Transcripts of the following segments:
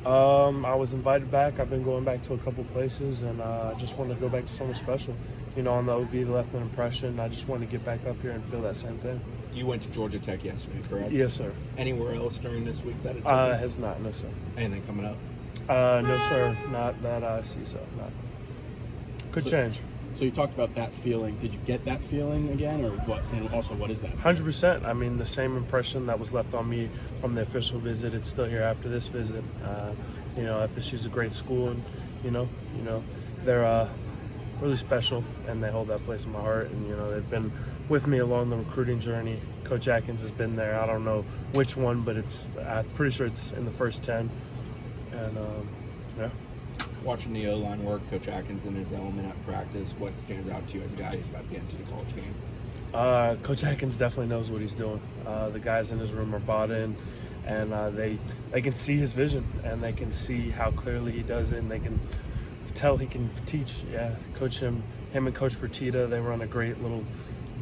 I was invited back. I've been going back to a couple places, and I just wanted to go back to something special. You know, on the OV, the left an impression. I just wanted to get back up here and feel that same thing. You went to Georgia Tech yesterday, correct? Yes, sir. Anywhere else during this week that it's Has not, no, sir. Anything coming up? No, sir. Not that I see, so not. Could change. So you talked about that feeling. Did you get that feeling again, or what? And also, what is that? 100%. I mean, the same impression that was left on me from the official visit, it's still here after this visit. You know, FSU's a great school, and you know, they're really special, and they hold that place in my heart. And you know, they've been with me along the recruiting journey. Coach Atkins has been there. I don't know which one, but I'm pretty sure it's in the first 10. And yeah. Watching the O-line work, Coach Atkins in his element at practice, what stands out to you as a guy who's about to get into the college game? Coach Atkins definitely knows what he's doing. The guys in his room are bought in, and they can see his vision, and they can see how clearly he does it, and they can tell he can teach. Yeah, him and Coach Fertitta, they run a great little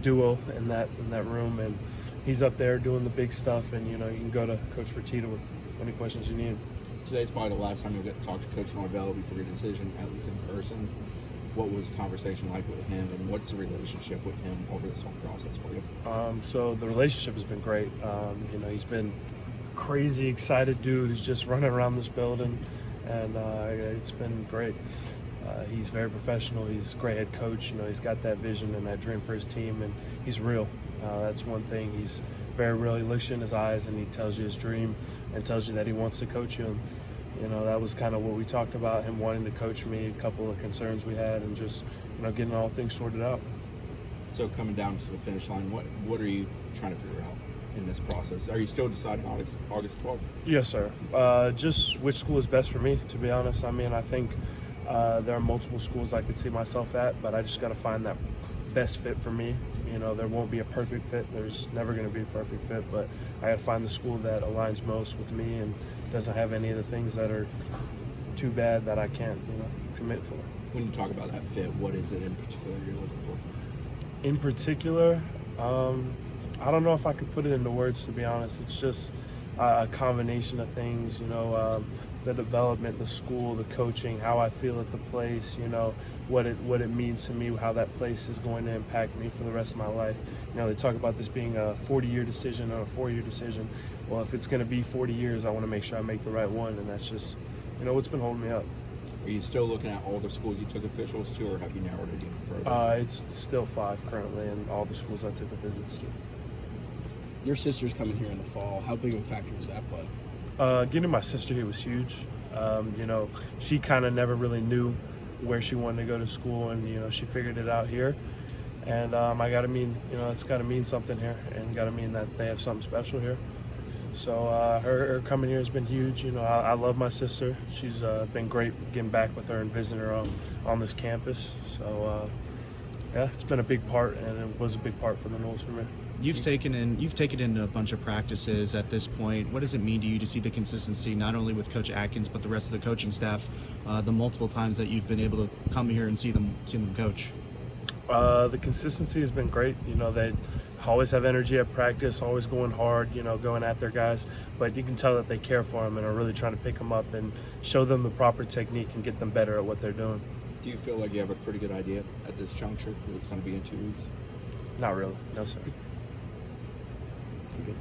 duo in that room, and he's up there doing the big stuff, and you know, you can go to Coach Fertitta with any questions you need. Today's probably the last time you'll get to talk to Coach Norvell before your decision, at least in person. What was the conversation like with him, and what's the relationship with him over this whole process for you? So the relationship has been great. You know, he's been a crazy excited dude. He's just running around this building, and it's been great. He's very professional. He's a great head coach. You know, he's got that vision and that dream for his team, and he's real. That's one thing. He's very real. He looks you in his eyes, and he tells you his dream and tells you that he wants to coach you. And, you know, that was kind of what we talked about, him wanting to coach me, a couple of concerns we had, and just, you know, getting all things sorted out. So coming down to the finish line, what are you trying to figure out in this process? Are you still deciding August 12th? Yes, sir. Just which school is best for me, to be honest. I mean, I think there are multiple schools I could see myself at, but I just got to find that best fit for me. You know, there won't be a perfect fit. There's never going to be a perfect fit, but I got to find the school that aligns most with me and doesn't have any of the things that are too bad that I can't, you know, commit for. When you talk about that fit, what is it in particular you're looking for? In particular, I don't know if I could put it into words, to be honest. It's just a combination of things, you know, the development, the school, the coaching, how I feel at the place, you know, what it means to me, how that place is going to impact me for the rest of my life. You know, they talk about this being a 40-year decision or a 4-year decision. Well, if it's going to be 40 years, I want to make sure I make the right one, and that's just, you know, what's been holding me up. Are you still looking at all the schools you took officials to, or have you narrowed it even further? It's still 5 currently, and all the schools I took a visits to. Your sister's coming here in the fall. How big of a factor does that play? Getting my sister here was huge. You know, she kind of never really knew where she wanted to go to school, and you know, she figured it out here. And it's got to mean something here, and got to mean that they have something special here. So her coming here has been huge. You know, I love my sister. She's been great getting back with her and visiting her on this campus. So yeah, it's been a big part, and it was a big part for the Noles for me. You've taken in a bunch of practices at this point. What does it mean to you to see the consistency, not only with Coach Atkins, but the rest of the coaching staff, the multiple times that you've been able to come here and see them coach? The consistency has been great. You know, they always have energy at practice, always going hard, you know, going at their guys. But you can tell that they care for them and are really trying to pick them up and show them the proper technique and get them better at what they're doing. Do you feel like you have a pretty good idea at this juncture what it's going to be in 2 weeks? Not really. No, sir. Good.